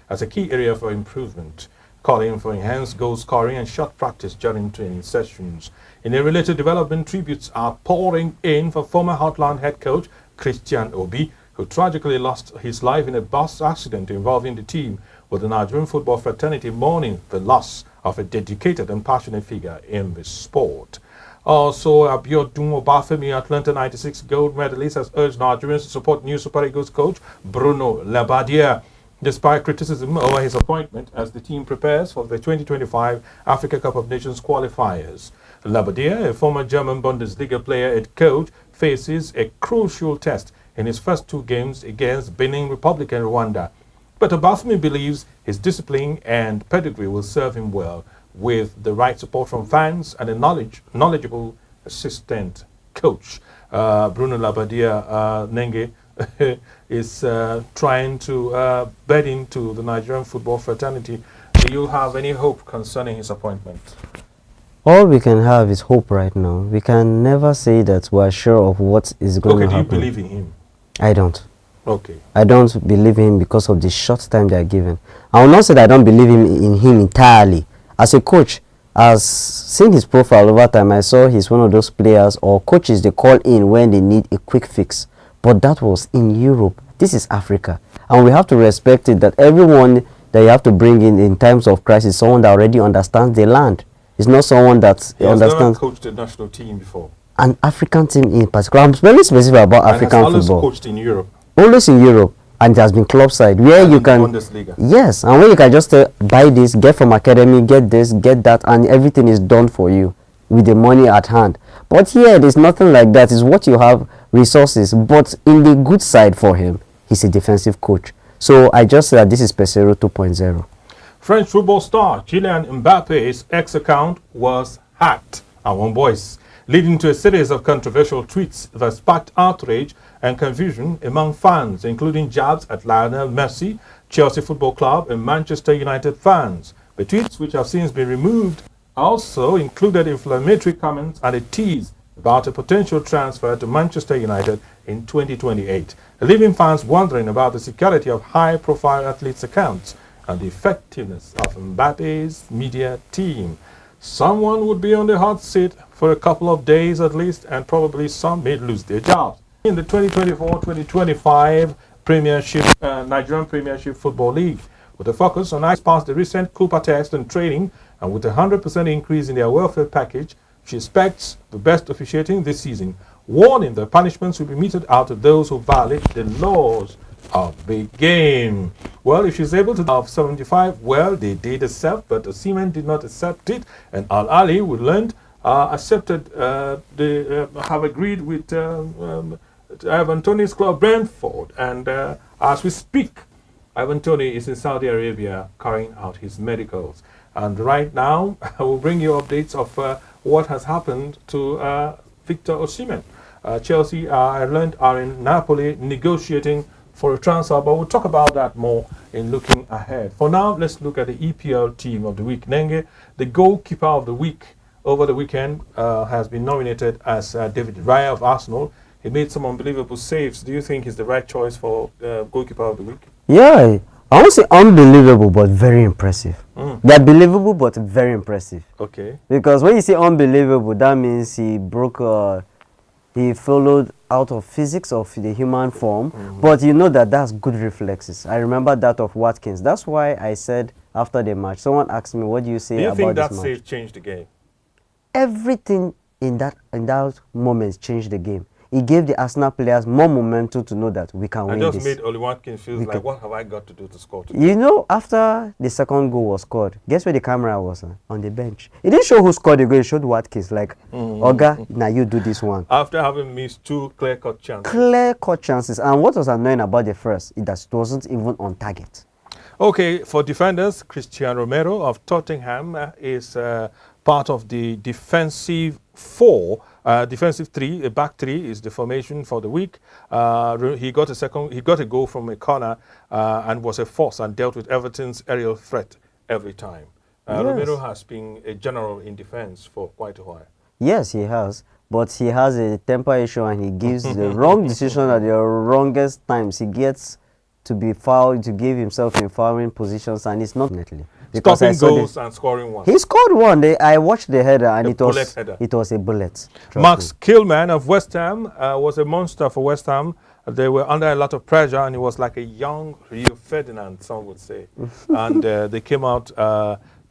as a key area for improvement, calling for enhanced goal scoring and shot practice during training sessions. In a related development, tributes are pouring in for former Heartland head coach Christian Obi, who tragically lost his life in a bus accident involving the team, with the Nigerian football fraternity mourning the loss of a dedicated and passionate figure in the sport. Also, Abiodun Obafemi, Atlanta 96 gold medalist, has urged Nigerians to support new Super Eagles coach Bruno Labbadia, despite criticism over his appointment as the team prepares for the 2025 Africa Cup of Nations qualifiers. Labbadia, a former German Bundesliga player and coach, faces a crucial test in his first two games against Benin Republic and Rwanda. But Obafemi believes his discipline and pedigree will serve him well, with the right support from fans and a knowledgeable assistant coach. Bruno Labbadia Nenge is trying to bed into the Nigerian football fraternity. Do you have any hope concerning his appointment? All we can have is hope right now. We can never say that we are sure of what is going to happen. Okay, do you believe in him? I don't. Okay. I don't believe in him because of the short time they are given. I will not say that I don't believe in him entirely. As a coach, as seen his profile over time, I saw he's one of those players or coaches they call in when they need a quick fix. But that was in Europe. This is Africa. And we have to respect it that everyone that you have to bring in times of crisis, someone that already understands the land. It's not someone that understands. He has coached the national team before. An African team in particular. I'm very specific about African football. Has always coached in Europe. Always in Europe. And it has been club side where you can Bundesliga. Yes, and where you can just buy this, get from academy, get this, get that, and everything is done for you with the money at hand. But here there's nothing like that. It's what you have, resources. But in the good side for him, he's a defensive coach. So I just say that this is Pesero 2.0. French football star Kylian Mbappe's X account was hacked at one voice, leading to a series of controversial tweets that sparked outrage and confusion among fans, including jabs at Lionel Messi, Chelsea Football Club, and Manchester United fans. The tweets, which have since been removed, also included inflammatory comments and a tease about a potential transfer to Manchester United in 2028, leaving fans wondering about the security of high-profile athletes' accounts and the effectiveness of Mbappe's media team. Someone would be on the hot seat for a couple of days at least, and probably some may lose their jobs. In the 2024-2025 Premiership, Nigerian Premiership Football League, with a focus on ice past the recent Cooper test and training, and with a 100% increase in their welfare package, she expects the best officiating this season, warning that punishments will be meted out to those who violate the laws of the game. Well, if she's able to have 75, well, they did accept, but the Seamen did not accept it, and Al Ali, we learned, accepted, have agreed with Ivan Toney's club Brentford, and as we speak, Ivan Toney is in Saudi Arabia carrying out his medicals. And right now, I will bring you updates of what has happened to Victor Osimhen. Chelsea, I learned, are in Napoli negotiating for a transfer, but we'll talk about that more in looking ahead. For now, let's look at the EPL team of the week. Nenge, the goalkeeper of the week over the weekend, has been nominated as David Raya of Arsenal. He made some unbelievable saves. Do you think he's the right choice for goalkeeper of the week? Yeah, I won't say unbelievable, but very impressive. They're believable, but very impressive. Okay. Because when you say unbelievable, that means he broke, he followed out of physics of the human form. But you know that that's good reflexes. I remember that of Watkins. That's why I said after the match, someone asked me, what do you say about this match? Do you think that save changed the game? Everything in that moment changed the game. It gave the Arsenal players more momentum to know that we can win this. I just made Oli Watkins feel like, what have I got to do to score today? You know, after the second goal was scored, guess where the camera was? On the bench. It didn't show who scored the goal, it showed Watkins, like, Oga, now you do this one. After having missed two clear-cut chances. Clear-cut chances. And what was annoying about the first, it wasn't even on target. Okay, for defenders, Christian Romero of Tottenham is part of the defensive four. Defensive three, a back three is the formation for the week. He got a goal from a corner and was a force and dealt with Everton's aerial threat every time. Yes. Romero has been a general in defense for quite a while. Yes, he has. But he has a temper issue and he gives the wrong decision at the wrongest times. He gets to be fouled, to give himself in fouling positions, and it's not definitely. Because Stopping goals and scoring one. He scored one. I watched the header, and it was a bullet. Max Kilman of West Ham was a monster for West Ham. They were under a lot of pressure, and he was like a young Rio Ferdinand, some would say. And they came out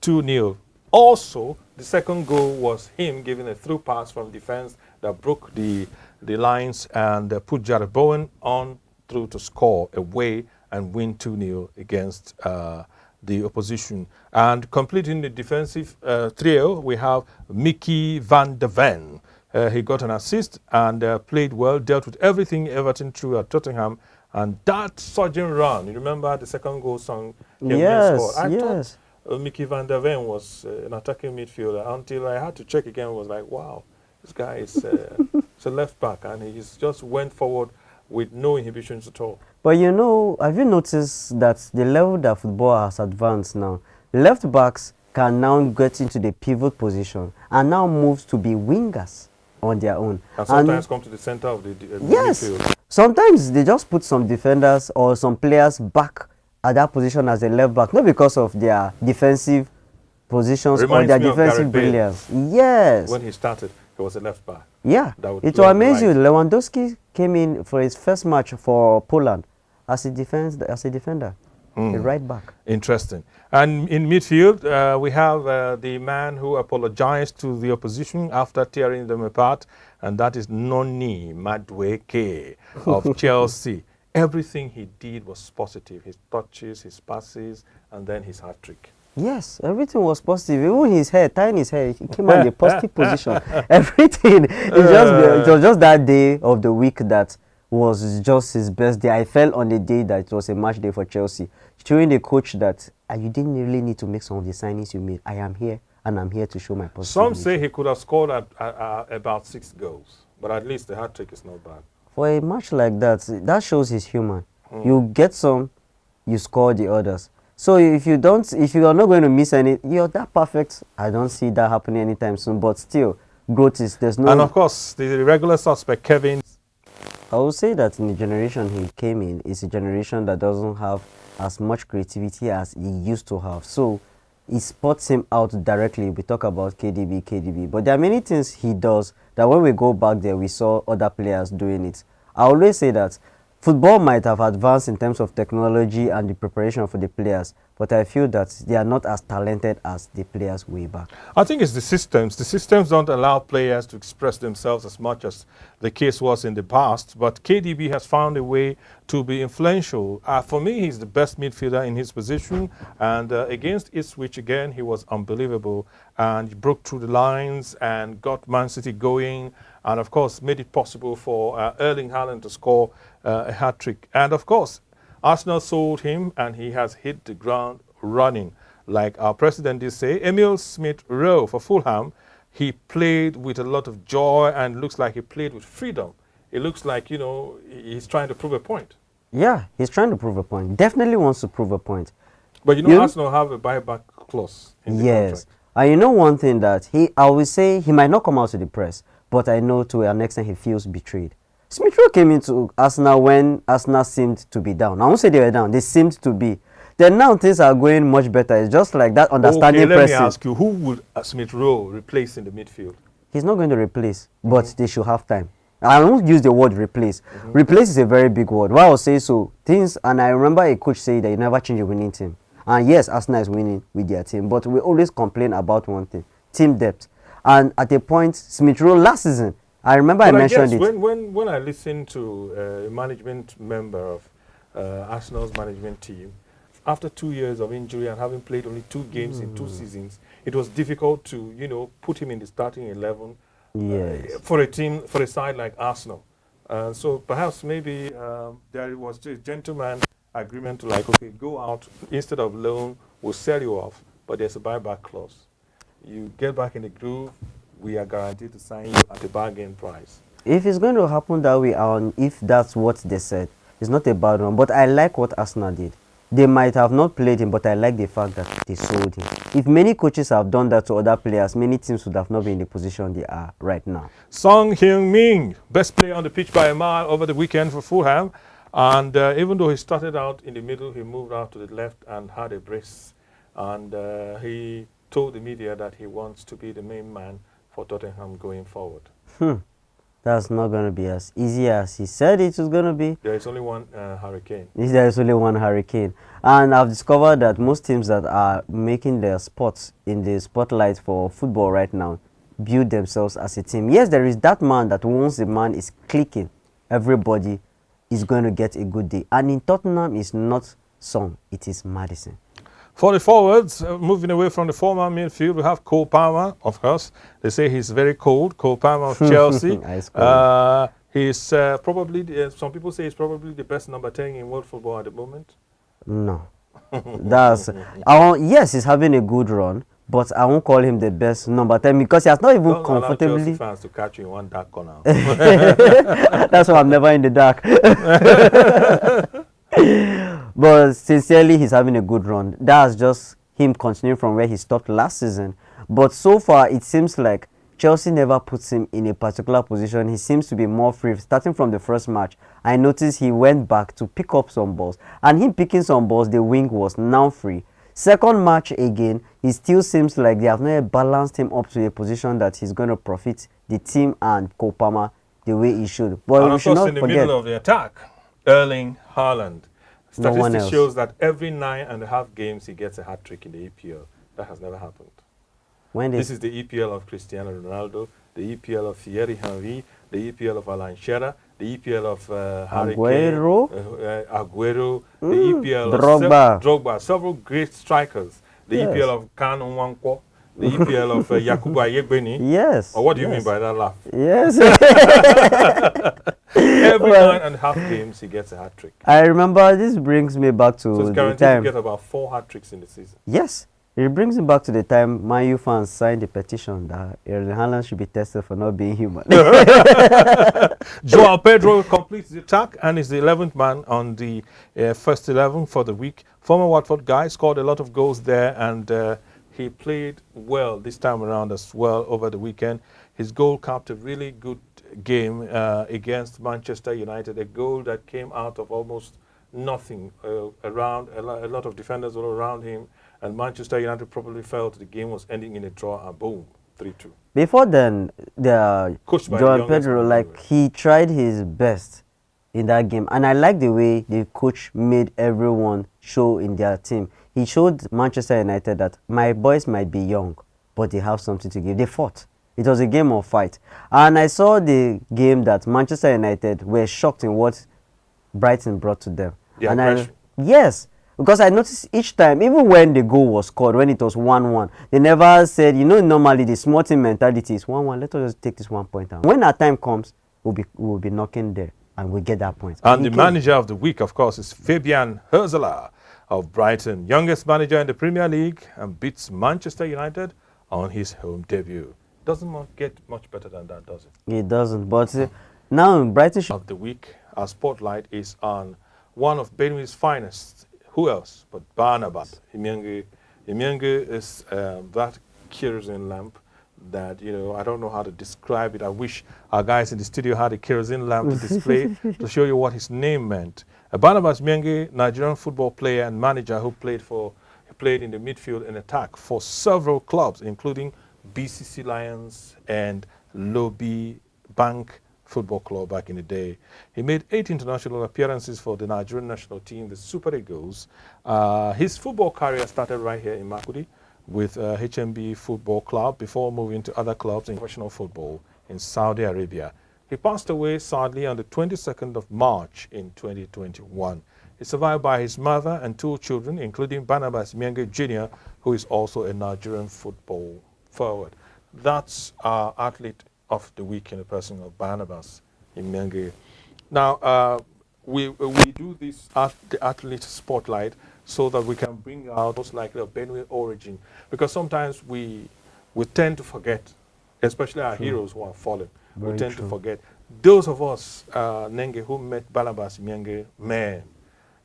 2-0. Also, the second goal was him giving a through pass from defense that broke the lines and put Jared Bowen on through to score away and win 2-0 against the opposition. And completing the defensive trio, we have Mickey van der Ven. He got an assist and played well, dealt with everything Everton threw at Tottenham. And that surging run, you remember the second goal song? Yes, I thought Mickey van der Ven was an attacking midfielder until I had to check again. Was like, wow, this guy is a left back, and he just went forward with no inhibitions at all. But you know, have you noticed that the level that football has advanced now, left backs can now get into the pivot position and now move to be wingers on their own. And sometimes come to the center of the midfield. Sometimes they just put some defenders or some players back at that position as a left back, not because of their defensive positions or their defensive brilliance. Yes. When he started, he was a left back. Yeah. It will amaze you. Lewandowski came in for his first match for Poland as a defender, a right back. Interesting. And in midfield, we have the man who apologized to the opposition after tearing them apart, and that is Noni Madueke of Chelsea. Everything he did was positive. His touches, his passes, and then his hat-trick. Yes, everything was positive. Even his hair, tying his hair, he came out in a positive position. Everything. It was just that day of the week that was just his best day. I felt on the day that it was a match day for Chelsea, showing the coach that you didn't really need to make some of the signings you made. I am here, and I'm here to show my positive. Some say he could have scored about 6 goals, but at least the hat-trick is not bad. For a match like that, that shows he's human. You get some, you score the others. So if you are not going to miss any, you're that perfect. I don't see that happening anytime soon. But still, growth is there's no. And of course, the regular suspect Kevin. I would say that in the generation he came in, it's a generation that doesn't have as much creativity as he used to have. So it spots him out directly. We talk about KDB, but there are many things he does that when we go back there, we saw other players doing it. I always say that football might have advanced in terms of technology and the preparation for the players, but I feel that they are not as talented as the players way back. I think it's the systems. The systems don't allow players to express themselves as much as the case was in the past, but KDB has found a way to be influential. For me, he's the best midfielder in his position, and against Ipswich again, he was unbelievable, and he broke through the lines and got Man City going, and of course made it possible for Erling Haaland to score a hat-trick. And of course, Arsenal sold him, and he has hit the ground running. Like our president did say, Emil Smith-Rowe for Fulham, he played with a lot of joy and looks like he played with freedom. It looks like, you know, he's trying to prove a point. Yeah, he's trying to prove a point. Definitely wants to prove a point. But you know, Arsenal have a buyback clause in the contract. And you know one thing that I will say he might not come out to the press, but I know to an extent he feels betrayed. Smith-Rowe came into Arsenal when Arsenal seemed to be down. I won't say they were down. They seemed to be. Then now things are going much better. It's just like that understanding pressing. Let me ask you, who would Smith-Rowe replace in the midfield? He's not going to replace, but they should have time. I won't use the word replace. Replace is a very big word. Why I will say so, and I remember a coach saying that you never change a winning team. And yes, Arsenal is winning with their team, but we always complain about one thing, team depth. And at a point, Smith-Rowe last season, I remember I mentioned it. When I listened to a management member of Arsenal's management team, after 2 years of injury and having played only 2 games in 2 seasons, it was difficult to, you know, put him in the starting 11 for a side like Arsenal. So perhaps maybe there was a gentleman agreement to like, okay, go out, instead of loan, we'll sell you off, but there's a buyback clause. You get back in the groove, we are guaranteed to sign you at a bargain price. If it's going to happen that way, and if that's what they said, it's not a bad one. But I like what Arsenal did. They might have not played him, but I like the fact that they sold him. If many coaches have done that to other players, many teams would have not been in the position they are right now. Son Heung-min, best player on the pitch by a mile over the weekend for Fulham. And even though he started out in the middle, he moved out to the left and had a brace. And he told the media that he wants to be the main man for Tottenham going forward. That's not going to be as easy as he said it was going to be. There is only one hurricane. There is only one hurricane. And I've discovered that most teams that are making their spots in the spotlight for football right now build themselves as a team. Yes, there is that man that once the man is clicking, everybody is going to get a good day. And in Tottenham, it's not Son, it is Maddison. For the forwards, moving away from the former midfield, we have Cole Palmer, of course. They say he's very cold. Cole Palmer of Chelsea. He's probably, some people say he's probably the best number 10 in world football at the moment. No. Yes, he's having a good run, but I won't call him the best number 10 because he has not even comfortably. Chelsea fans to catch you in one dark corner. That's why I'm never in the dark. But sincerely, he's having a good run. That's just him continuing from where he stopped last season. But so far, it seems like Chelsea never puts him in a particular position. He seems to be more free. Starting from the first match, I noticed he went back to pick up some balls. And him picking some balls, the wing was now free. Second match again, it still seems like they have not balanced him up to a position that he's going to profit the team and Cole Palmer the way he should. But and we of should course, not in the forget, middle of the attack, Erling Haaland. No one Statistics else. shows that every 9.5 games he gets a hat-trick in the EPL. That has never happened. This is the EPL of Cristiano Ronaldo, the EPL of Thierry Henry, the EPL of Alan Shearer, the EPL of Harry Aguero, Aguero, the EPL Drogba. of Drogba, several great strikers, the Yes. EPL of Kan Nwankwo, the EPL of Yakubu Ayegbeni. Yes. Or what do you yes. mean by that laugh? Yes. Every 9.5 games he gets a hat-trick. I remember this brings me back to So it's the guaranteed time. to get about 4 hat-tricks in the season. Yes. It brings me back to the time Man U fans signed a petition that Erling Haaland should be tested for not being human. Joao Pedro completes the attack and is the 11th man on the first 11 for the week. Former Watford guy scored a lot of goals there, and he played well this time around as well over the weekend. His goal capped a really good game against Manchester United, a goal that came out of almost nothing around. A lot of defenders were around him, and Manchester United probably felt the game was ending in a draw, and boom, 3-2. Before then, Coached by the Joao youngest Pedro, man like, anyway. he tried his best in that game. And I like the way the coach made everyone show in their team. He showed Manchester United that my boys might be young, but they have something to give. They fought. It was a game of fight. And I saw the game that Manchester United were shocked in what Brighton brought to them. The and aggression. yes, because I noticed each time, even when the goal was scored, when it was 1-1, they never said, you know, normally the small team mentality is 1-1, let us just take this 1 point out. When our time comes, we'll be knocking there, and we get that point. And the manager of the week, of course, is Fabian Hürzeler of Brighton, youngest manager in the Premier League, and beats Manchester United on his home debut. Doesn't get much better than that, does it? It doesn't, but now Brighton Of the week, our spotlight is on one of Benue's finest. Who else but Barnabas Imenge? Imenge is that kerosene lamp that, you know, I don't know how to describe it. I wish our guys in the studio had a kerosene lamp to display to show you what his name meant. Barnabas Imenge, Nigerian football player and manager who played in the midfield and attack for several clubs, including BCC Lions and Lobi Bank Football Club back in the day. He made 8 international appearances for the Nigerian national team, the Super Eagles. His football career started right here in Makurdi with HMB Football Club before moving to other clubs in professional football in Saudi Arabia. He passed away sadly on the 22nd of March in 2021. He's survived by his mother and 2 children, including Barnabas Imenge Jr., who is also a Nigerian football forward. That's our athlete of the week in the person of Barnabas Imenge. Now, we do this the athlete spotlight so that we can bring out most likely a Benue origin, because sometimes we tend to forget, especially our heroes who are fallen. We tend to forget. Those of us, Nenge, who met Barnabas Imenge, man,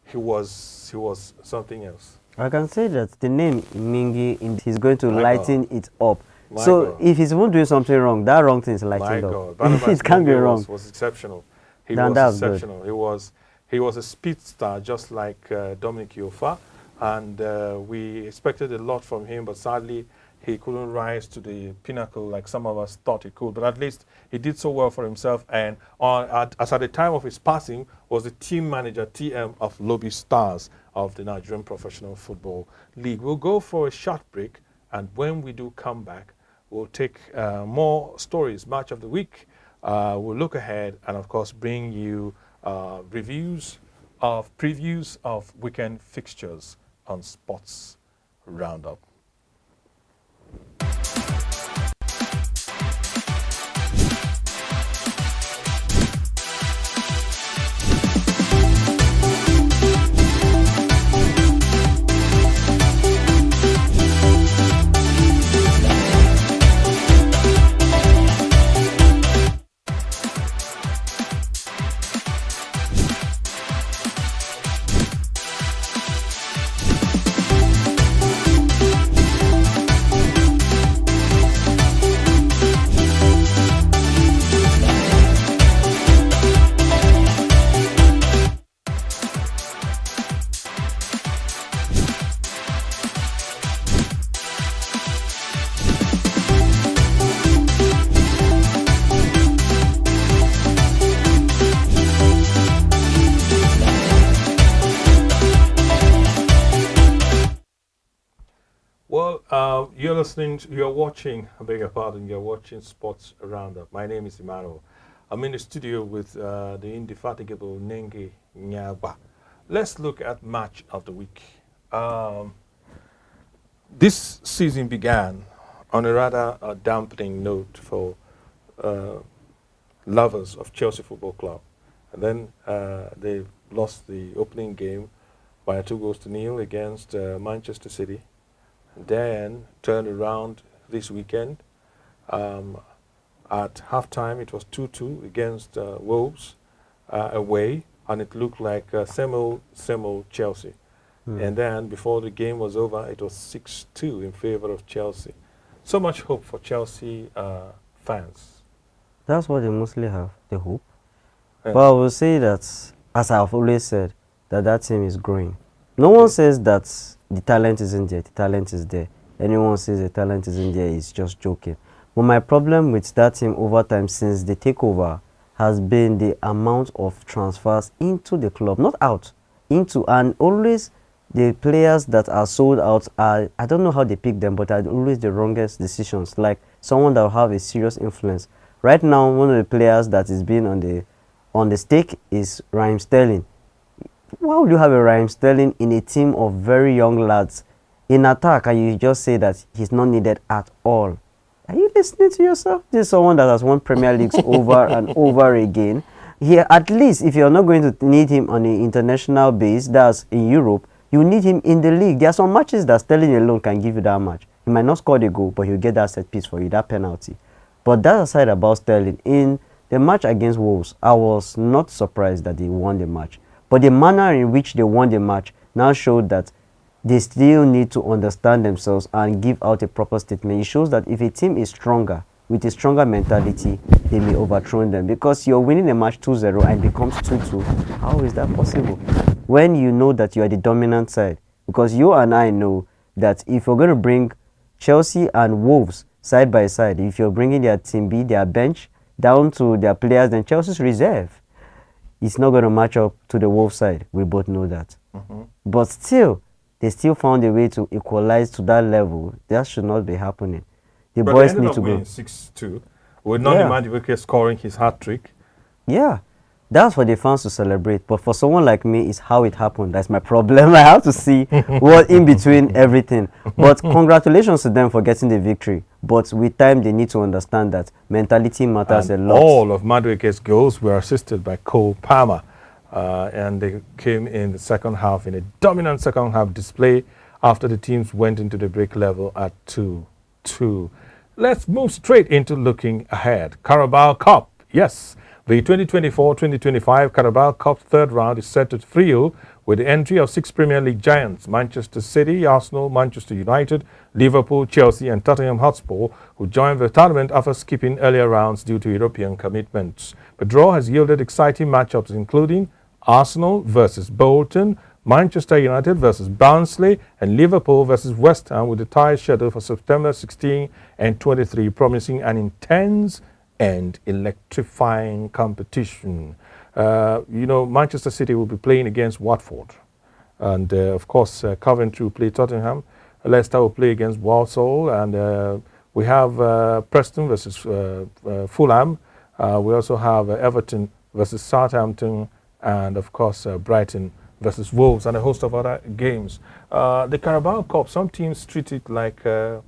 he was something else. I can say that the name Mingi, he's going to My lighten it up. My So God. if he's even doing something wrong, that wrong thing is My lightened God, up. Barnabas It can't be Imenge wrong. was exceptional. He Then was that's good. exceptional. He was a speedster, just like Dominic Yofa, and we expected a lot from him, but sadly, he couldn't rise to the pinnacle like some of us thought he could. But at least he did so well for himself, and as at the time of his passing, was the team manager, TM, of Lobby Stars of the Nigerian Professional Football League. We'll go for a short break, and when we do come back, we'll take more stories, match of the week. We'll look ahead and, of course, bring you previews of weekend fixtures on Sports Roundup. You're watching, I beg your pardon, you're watching Sports Roundup. My name is Emmanuel. I'm in the studio with the indefatigable Nenge Nyaba. Let's look at match of the week. This season began on a rather dampening note for lovers of Chelsea Football Club. And then they lost the opening game by 2-0 against Manchester City. Then turned around this weekend. At halftime, it was 2-2 against Wolves away, and it looked like same old Chelsea. And then before the game was over, it was 6-2 in favor of Chelsea. So much hope for Chelsea fans. That's what they mostly have, the hope. Yeah. But I will say that, as I've always said, that team is growing. No one says that the talent isn't there. The talent is there. Anyone says the talent isn't there is just joking. But my problem with that team over time since the takeover has been the amount of transfers into the club, not out, into, and always the players that are sold out are, I don't know how they pick them, but are always the wrongest decisions, like someone that will have a serious influence. Right now, one of the players that is being on the stake is Raheem Sterling. Why would you have a Raheem Sterling in a team of very young lads in attack and you just say that he's not needed at all? Are you listening to yourself? This is someone that has won Premier Leagues over and over again. Here, at least if you're not going to need him on an international base, that's in Europe, you need him in the league. There are some matches that Sterling alone can give you that much. He might not score the goal, but he'll get that set piece for you, that penalty. But that aside about Sterling, in the match against Wolves, I was not surprised that they won the match. But the manner in which they won the match now showed that they still need to understand themselves and give out a proper statement. It shows that if a team is stronger, with a stronger mentality, they may overthrow them. Because you're winning a match 2-0 and it becomes 2-2. How is that possible? When you know that you are the dominant side. Because you and I know that if you're going to bring Chelsea and Wolves side by side, if you're bringing their team B, their bench, down to their players, then Chelsea's reserve, it's not going to match up to the Wolves side. We both know that. But still, they still found a way to equalize to that level. That should not be happening. The but boys they ended need up to winning go. 6-2 with Noni Madueke scoring his hat-trick. Yeah, that's for the fans to celebrate. But for someone like me, it's how it happened. That's my problem. I have to see what in between everything. But congratulations to them for getting the victory. But with time, they need to understand that mentality matters And a lot. all of Madueke's goals were assisted by Cole Palmer. And they came in the second half in a dominant second half display after the teams went into the break level at 2-2. Let's move straight into looking ahead. Carabao Cup. Yes, the 2024-2025 Carabao Cup third round is set to thrill with the entry of 6 Premier League giants: Manchester City, Arsenal, Manchester United, Liverpool, Chelsea and Tottenham Hotspur, who joined the tournament after skipping earlier rounds due to European commitments. The draw has yielded exciting matchups including Arsenal versus Bolton, Manchester United versus Barnsley, and Liverpool versus West Ham, with the tie scheduled for September 16 and 23, promising an intense and electrifying competition. Manchester City will be playing against Watford. And, of course, Coventry will play Tottenham. Leicester will play against Walsall. And we have Preston versus Fulham. We also have Everton versus Southampton. And, of course, Brighton versus Wolves, and a host of other games. The Carabao Cup, some teams treat it like a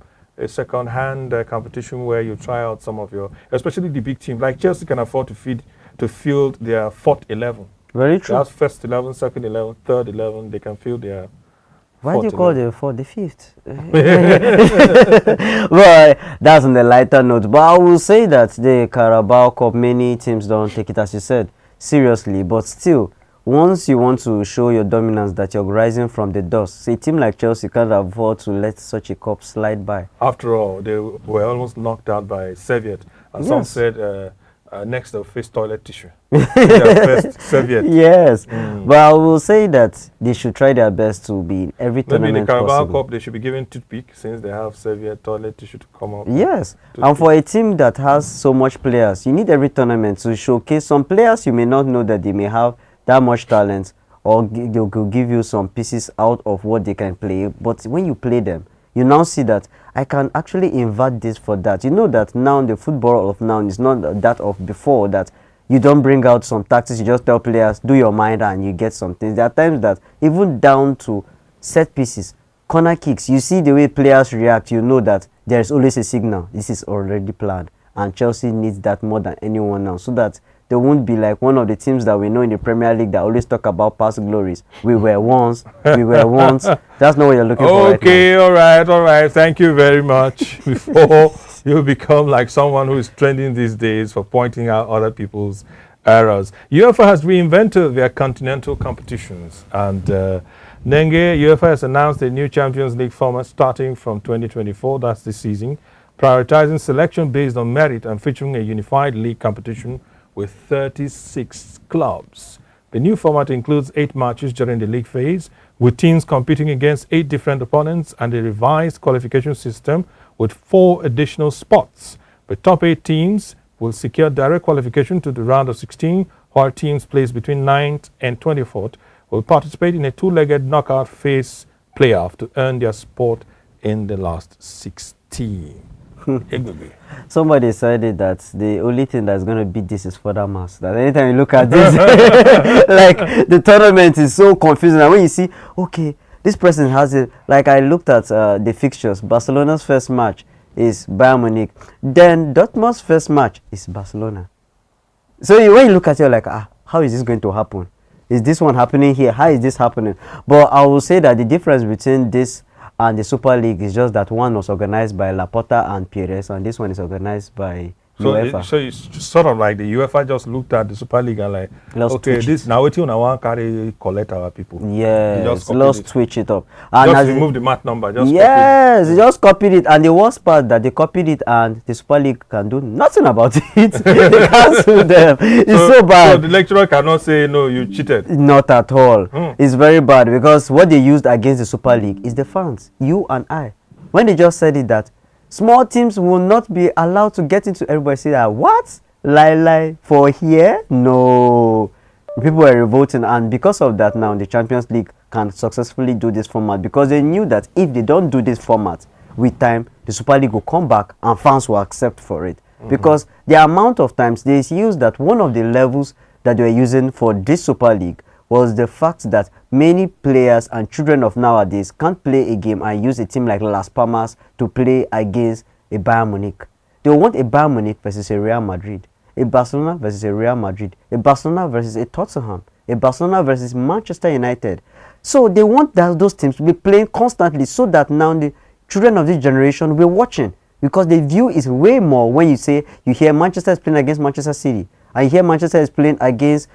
second-hand competition where you try out some of your, especially the big teams. Like Chelsea can afford to field their fourth 11. Very true. That's first 11, second 11, third 11. They can field their. Why do you call the fourth the fifth? Well, that's on the lighter note. But I will say that the Carabao Cup, many teams don't take it, as you said, seriously. But still, once you want to show your dominance, that you're rising from the dust, say a team like Chelsea can't afford to let such a cup slide by. After all, they were almost knocked out by Soviet. And some said next they'll face toilet tissue. First Soviet. Yes. But I will say that they should try their best to be in every tournament Maybe in the Carabao possible. Cup, they should be given toothpick since they have Soviet toilet tissue to come up. Yes. And for a team that has so much players, you need every tournament to showcase some players you may not know that they may have that much talent, or they'll give you some pieces out of what they can play. But when you play them, you now see that I can actually invert this for that. You know that now the football of now is not that of before, that you don't bring out some tactics, you just tell players, do your mind and you get some things. There are times that even down to set pieces, corner kicks, you see the way players react, you know that there is always a signal. This is already planned. And Chelsea needs that more than anyone now, so that they won't be like one of the teams that we know in the Premier League that always talk about past glories. We were once, we were once. That's not what you're looking for right now. Okay, all right. Thank you very much. Before you become like someone who is trending these days for pointing out other people's errors. UEFA has reinvented their continental competitions. And Nenge, UEFA has announced a new Champions League format starting from 2024, that's this season, prioritizing selection based on merit and featuring a unified league competition with 36 clubs. The new format includes 8 matches during the league phase, with teams competing against 8 different opponents, and a revised qualification system with 4 additional spots. The top 8 teams will secure direct qualification to the round of 16, while teams placed between 9th and 24th will participate in a 2-legged knockout phase playoff to earn their spot in the last 16. Somebody said it that the only thing that's going to beat this is further mass. That anytime you look at this, like the tournament is so confusing. And when you see, okay, this person has it. Like I looked at the fixtures. Barcelona's first match is Bayern Munich. Then Dortmund's first match is Barcelona. So when you look at it, you're like, how is this going to happen? Is this one happening here? How is this happening? But I will say that the difference between this and the Super League is just that one was organized by Laporta and Pires, and this one is organized by UEFA. So it's sort of like the UEFA just looked at the Super League and like, okay, this now what you want to carry collect our people. Yes, let's switch it up. And just remove the mat number. Just they just copied it. And the worst part that they copied it and the Super League can do nothing about it. They cancel them. It's so bad. So the lecturer cannot say, no, you cheated. Not at all. It's very bad because what they used against the Super League is the fans, you and I. When they just said it that small teams will not be allowed to get into, everybody say that, what? Lie for here? No. People were revolting, and because of that now the Champions League can successfully do this format, because they knew that if they don't do this format with time, the Super League will come back and fans will accept for it. Because the amount of times they used that one of the levels that they were using for this Super League was the fact that many players and children of nowadays can't play a game and use a team like Las Palmas to play against a Bayern Munich. They want a Bayern Munich versus a Real Madrid, a Barcelona versus a Real Madrid, a Barcelona versus a Tottenham, a Barcelona versus Manchester United. So they want those teams to be playing constantly, so that now the children of this generation will be watching, because the view is way more when you say you hear Manchester is playing against Manchester City and you hear Manchester is playing against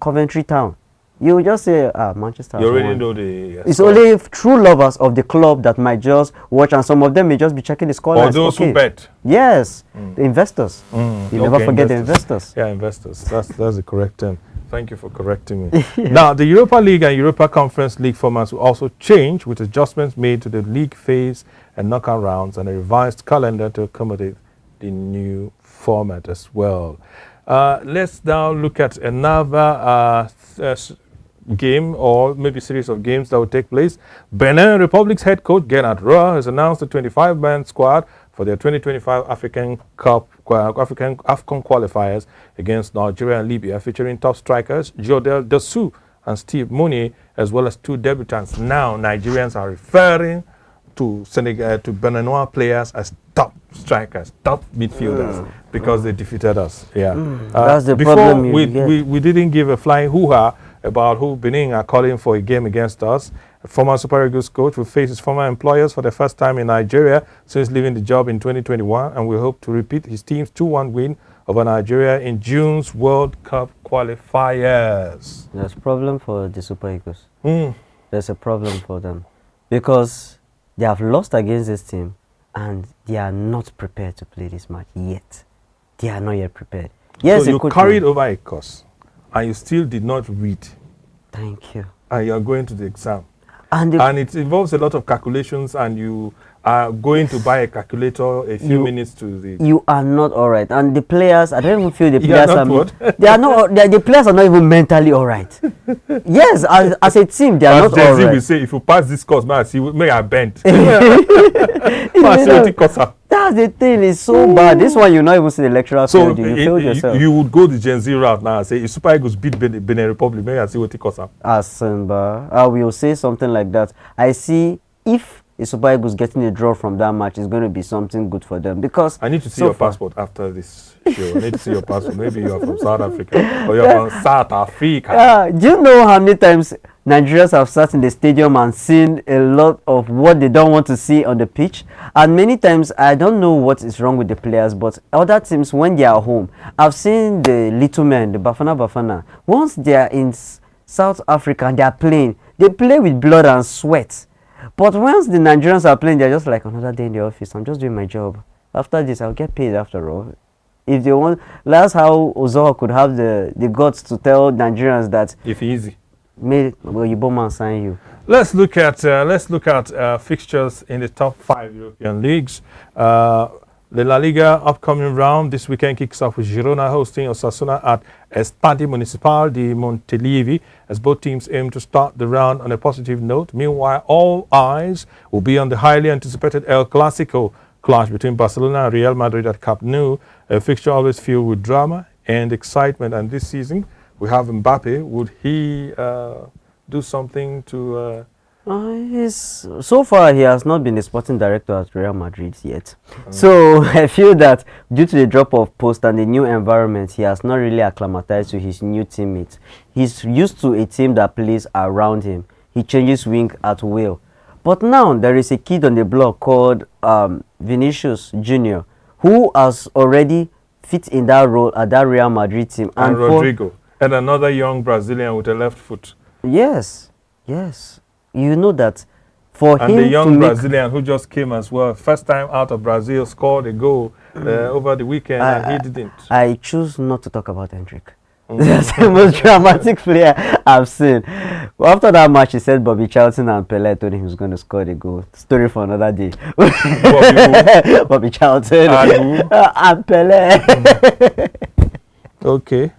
Coventry Town. You will just say, Manchester. You already know the. It's only true lovers of the club that might just watch, and some of them may just be checking the scorelines. Or those who bet. Yes, the investors. You never forget the investors. Yeah, investors. That's the correct term. Thank you for correcting me. Now, the Europa League and Europa Conference League formats will also change with adjustments made to the league phase and knockout rounds and a revised calendar to accommodate the new format as well. Let's now look at another game or maybe series of games that will take place. Benin Republic's head coach Gernot Rohr has announced the 25-man squad for their 2025 African AFCON qualifiers against Nigeria and Libya, featuring top strikers Jodel Dosu and Steve Mounier, as well as two debutants. Now, Nigerians are referring to Beninois players as top strikers, top midfielders, because they defeated us. Yeah, that's the before problem. We didn't give a flying hoo-ha about who Benin are calling for a game against us. Former Super Eagles coach will face his former employers for the first time in Nigeria since leaving the job in 2021, and we hope to repeat his team's 2-1 win over Nigeria in June's World Cup qualifiers. There's a problem for the Super Eagles. There's a problem for them because they have lost against this team and they are not prepared to play this match yet. They are not yet prepared. Yes, so you carried over a course and you still did not read. Thank you. And you are going to the exam. And it involves a lot of calculations, and you are going to buy a calculator a few minutes to the... You are not all right. And the players, I don't even feel the players are... What? They are not, the players are not even mentally all right. Yes, as a team, they are not all right. We say, if you pass this course, man, see, may I bend. That's the thing, it's so bad. This one, you not even see the lecturer. So you failed yourself. You would go the Gen Z route now and say, if Super Eagles beat Benin Republic, may I see what it costs up? I will say something like that. I see if the Super Eagles getting a draw from that match is going to be something good for them, because I need to see your passport after this show. I need to see your passport. Maybe you are from South Africa or you are from South Africa. Do you know how many times Nigerians have sat in the stadium and seen a lot of what they don't want to see on the pitch? And many times, I don't know what is wrong with the players, but other teams, when they are home, I've seen the little men, the Bafana. Once they are in South Africa and they are playing, they play with blood and sweat. But once the Nigerians are playing, they're just like, another day in the office. I'm just doing my job. After this, I'll get paid after all. If they want, that's how Ozoho could have the guts to tell Nigerians that if easy, well, you man sign you. Let's look at fixtures in the top 5 European leagues. The La Liga upcoming round this weekend kicks off with Girona hosting Osasuna at Estadio Municipal de Montilivi, as both teams aim to start the round on a positive note. Meanwhile, all eyes will be on the highly anticipated El Clasico clash between Barcelona and Real Madrid at Camp Nou, a fixture always filled with drama and excitement. And this season, we have Mbappe. Would he do something to... so far, he has not been the sporting director at Real Madrid yet. So I feel that due to the drop of post and the new environment, he has not really acclimatized to his new teammates. He's used to a team that plays around him. He changes wing at will. But now there is a kid on the block called Vinicius Jr., who has already fit in that role at that Real Madrid team. And Rodrigo, and another young Brazilian with a left foot. Yes, yes. You know that for him to and the young Brazilian who just came as well, first time out of Brazil, scored a goal over the weekend, and he didn't. I choose not to talk about Hendrik. That's the most dramatic player I've seen. Well, after that match, he said Bobby Charlton and Pelé told him he was going to score the goal. Story for another day. Bobby Charlton and Pelé. Okay.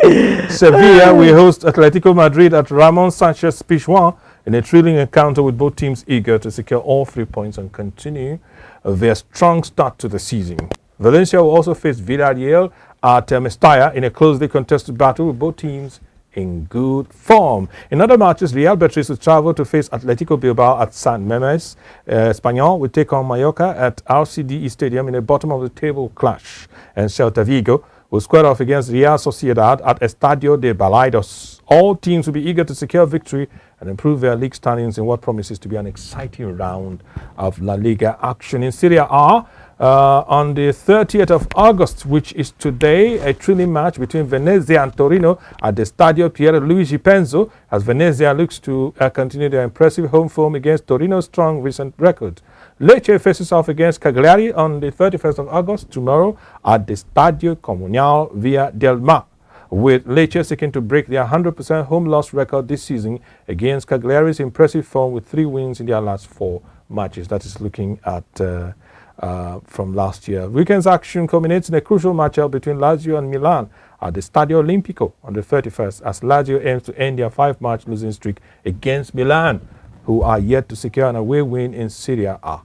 Sevilla will host Atletico Madrid at Ramon Sanchez Pizjuan in a thrilling encounter with both teams eager to secure all 3 points and continue their strong start to the season. Valencia will also face Villarreal at Mestalla in a closely contested battle with both teams in good form. In other matches, Real Betis will travel to face Atletico Bilbao at San Mamés. Espanyol will take on Mallorca at RCDE Stadium in a bottom-of-the-table clash. And Celta Vigo will square off against Real Sociedad at Estadio de Balaidos. All teams will be eager to secure victory and improve their league standings in what promises to be an exciting round of La Liga action. In Serie A, on the 30th of August, which is today, a thrilling match between Venezia and Torino at the Stadio Pierluigi Penzo, as Venezia looks to continue their impressive home form against Torino's strong recent record. Lecce faces off against Cagliari on the 31st of August, tomorrow, at the Stadio Comunale Via del Mar. with Lecce seeking to break their 100% home loss record this season against Cagliari's impressive form with 3 wins in their last 4 matches. That is looking at from last year. Weekend's action culminates in a crucial matchup between Lazio and Milan at the Stadio Olimpico on the 31st as Lazio aims to end their 5-match losing streak against Milan, who are yet to secure an away win in Serie A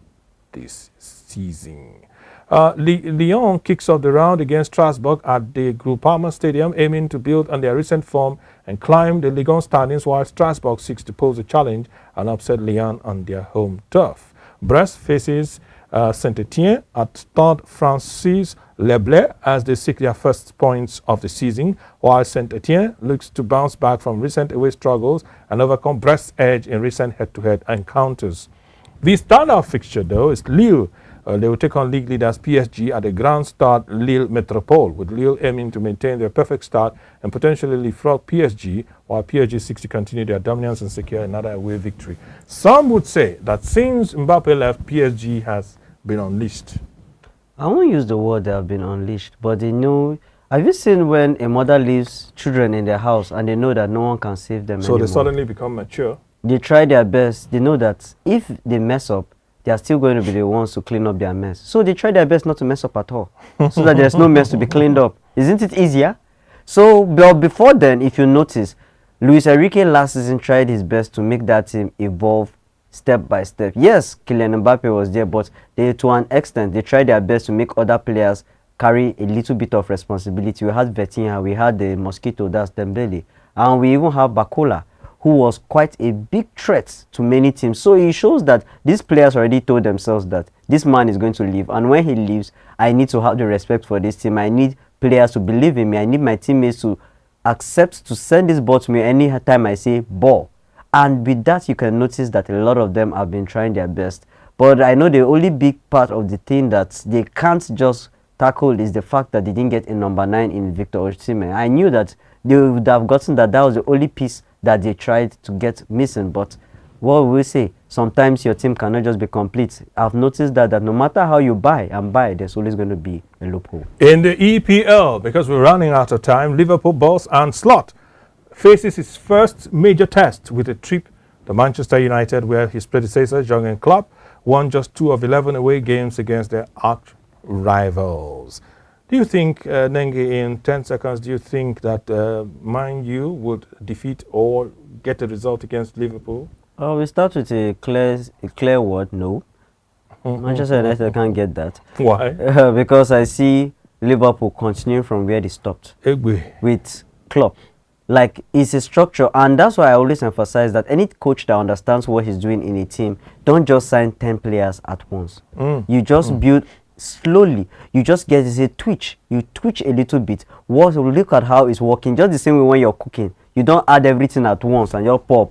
this season. Lyon kicks off the round against Strasbourg at the Groupama Stadium, aiming to build on their recent form and climb the Ligue 1 standings, while Strasbourg seeks to pose a challenge and upset Lyon on their home turf. Brest faces Saint-Etienne at Stade Francis Leblay as they seek their first points of the season, while Saint-Etienne looks to bounce back from recent away struggles and overcome Brest's edge in recent head-to-head encounters. The standout fixture, though, is Lille. They will take on league leaders PSG at the Grand Stade Lille Metropole, with Lille aiming to maintain their perfect start and potentially leapfrog PSG, while PSG seeks to continue their dominance and secure another away victory. Some would say that since Mbappe left, PSG has been unleashed. I won't use the word they have been unleashed, but they know. Have you seen when a mother leaves children in their house and they know that no one can save them anymore? They suddenly become mature. They try their best. They know that if they mess up, they are still going to be the ones to clean up their mess. So they try their best not to mess up at all, so that there's no mess to be cleaned up. Isn't it easier? So, but before then, if you notice, Luis Enrique last season tried his best to make that team evolve step by step. Yes, Kylian Mbappe was there, but to an extent, they tried their best to make other players carry a little bit of responsibility. We had Vitinha, we had the Mosquito, that's Dembele, and we even have Bakola, who was quite a big threat to many teams. So it shows that these players already told themselves that this man is going to leave, and when he leaves, I need to have the respect for this team. I need players to believe in me. I need my teammates to accept to send this ball to me any time I say ball. And with that, you can notice that a lot of them have been trying their best. But I know the only big part of the thing that they can't just tackle is the fact that they didn't get a number 9 in Victor Osimhen. I knew that they would have gotten that. That was the only piece that they tried to get missing. But what we say, sometimes your team cannot just be complete. I've noticed that no matter how you buy, there's always going to be a loophole. In the EPL, because we're running out of time, Liverpool boss Arne Slot faces his first major test with a trip to Manchester United, where his predecessor, Jurgen Klopp, won just 2 of 11 away games against their arch rivals. Do you think, Nengi, in 10 seconds, do you think that Man U would defeat or get a result against Liverpool? We start with a clear word, no. Manchester United can't get that. Why? Because I see Liverpool continue from where they stopped with Klopp. Like, it's a structure, and that's why I always emphasize that any coach that understands what he's doing in a team, don't just sign 10 players at once. You just build slowly. You just get a twitch. You twitch a little bit. Look at how it's working. Just the same way when you're cooking. You don't add everything at once and you're pour,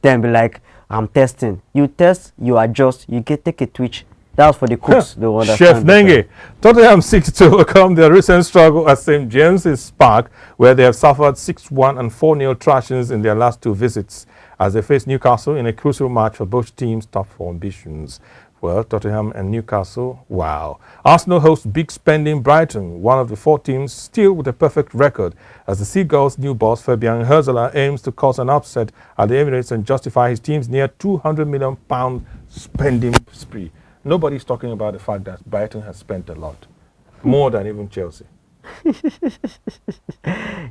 then be like, I'm testing. You test, you adjust, you take a twitch. That's for the cooks. Chef Nengi, Tottenham seeks to overcome their recent struggle at St. James's Park, where they have suffered 6-1 and 4-0 thrashings in their last 2 visits, as they face Newcastle in a crucial match for both teams' top 4 ambitions. Well, Tottenham and Newcastle, wow. Arsenal hosts big spending Brighton, one of the 4 teams still with a perfect record, as the Seagulls' new boss Fabian Herzler aims to cause an upset at the Emirates and justify his team's near £200 million spending spree. Nobody's talking about the fact that Brighton has spent a lot, more than even Chelsea.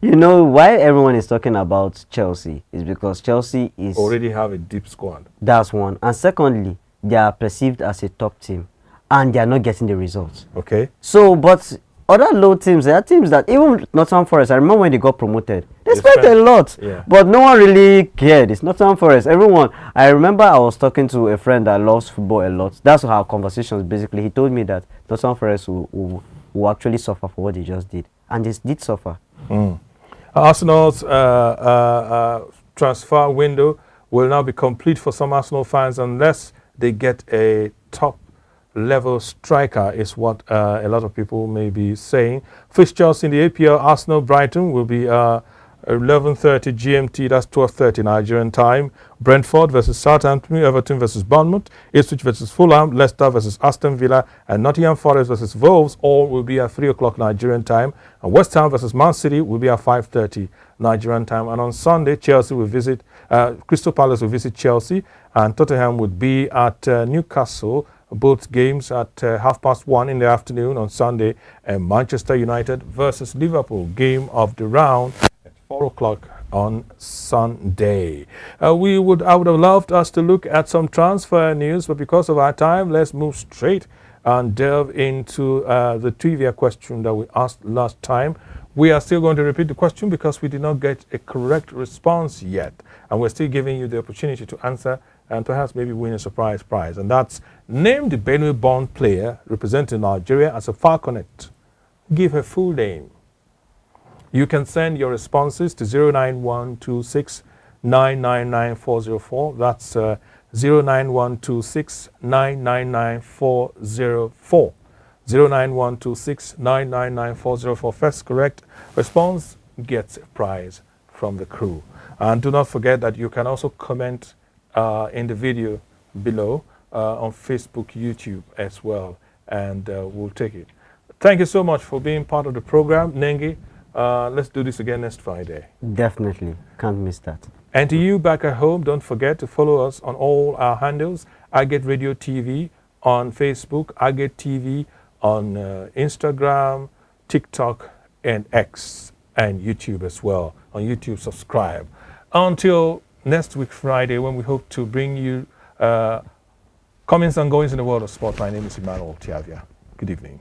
You know why everyone is talking about Chelsea is because Chelsea is already have a deep squad. That's one. And secondly, they are perceived as a top team and they are not getting the results. Okay. So, but other low teams, there are teams that even Nottingham Forest, I remember when they got promoted, they spent a lot, but no one really cared. It's Nottingham Forest. Everyone, I remember I was talking to a friend that loves football a lot. That's our conversations basically. He told me that Nottingham Forest will actually suffer for what they just did. And they did suffer. Arsenal's transfer window will now be complete for some Arsenal fans unless they get a top level striker, is what a lot of people may be saying. Fixtures in the APL, Arsenal Brighton will be 11:30 GMT, that's 12:30 Nigerian time. Brentford versus Southampton, Everton versus Bournemouth, Ipswich versus Fulham, Leicester versus Aston Villa, and Nottingham Forest versus Wolves. All will be at 3 o'clock Nigerian time. And West Ham versus Man City will be at 5:30 Nigerian time. And on Sunday, Chelsea will visit, Crystal Palace will visit Chelsea, and Tottenham would be at Newcastle. Both games at 1:30 in the afternoon on Sunday, and Manchester United versus Liverpool, game of the round at 4 o'clock on Sunday. I would have loved us to look at some transfer news, but because of our time, let's move straight and delve into the trivia question that we asked last time. We are still going to repeat the question because we did not get a correct response yet, and we're still giving you the opportunity to answer and perhaps maybe win a surprise prize. And that's, name the Benue-born player representing Nigeria as a Falconet. Give her full name. You can send your responses to 09126 999 404. That's 09126 999 404. 09126 999 404. First correct response gets a prize from the crew. And do not forget that you can also comment in the video below on Facebook, YouTube as well, and we'll take it. Thank you so much for being part of the program, Nengi. Let's do this again next Friday. Definitely. Can't miss that. And to you back at home, don't forget to follow us on all our handles. I Get Radio TV on Facebook, I Get TV on Instagram, TikTok, and X, and YouTube as well. On YouTube, subscribe. Until next week, Friday, when we hope to bring you comings and goings in the world of sport. My name is Emmanuel Tiavia. Good evening.